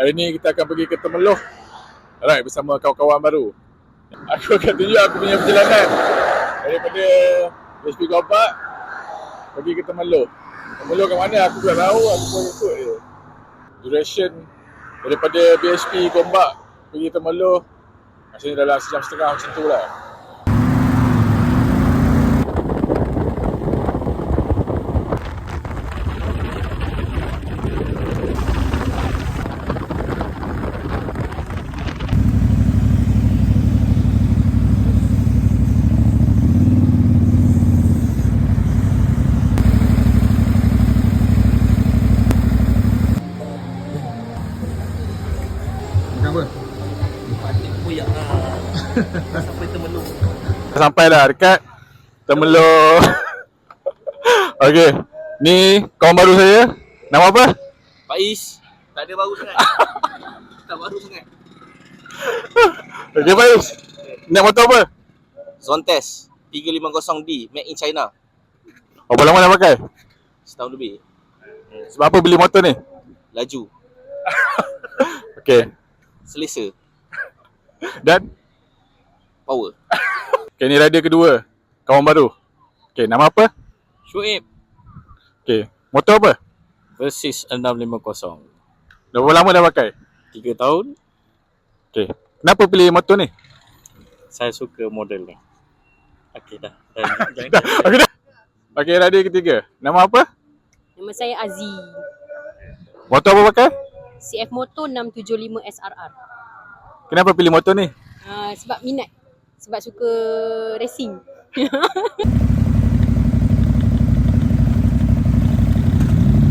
Hari ni kita akan pergi ke Temeloh. Alright, bersama kawan-kawan baru. Aku akan tunjuk aku punya perjalanan daripada BSP Gombak pergi ke Temeloh. Temeloh ke mana aku tak tahu, aku pun ikut je. Duration daripada BSP Gombak pergi Temeloh rasanya dalam sejam setengah macam tu lah. Apa? Koyak lah. Sampai Temeloh. Sampai dah dekat Temeloh. Okey, ni kawan baru saya. Nama apa? Faiz. Tak ada baru sangat. Tak baru sangat. Okey Faiz, nak motor apa? Zontes 350D made in China. Berapa lama dah pakai? Setahun lebih. Sebab apa beli motor ni? Laju. Okey, Selesa. dan Power. okey, ni rider kedua, kawan baru. Okey, nama apa? Shuib. Okey, motor apa? Versys 650. Dah berapa lama dah pakai? 3 tahun. Okey, kenapa pilih motor ni? Saya suka model ni. Okey dah. Okey dah. Okey, rider ketiga, nama apa? Nama saya Azi. Motor apa pakai? CF Moto 675 SRR. Kenapa pilih motor ni? Sebab minat. Sebab suka racing.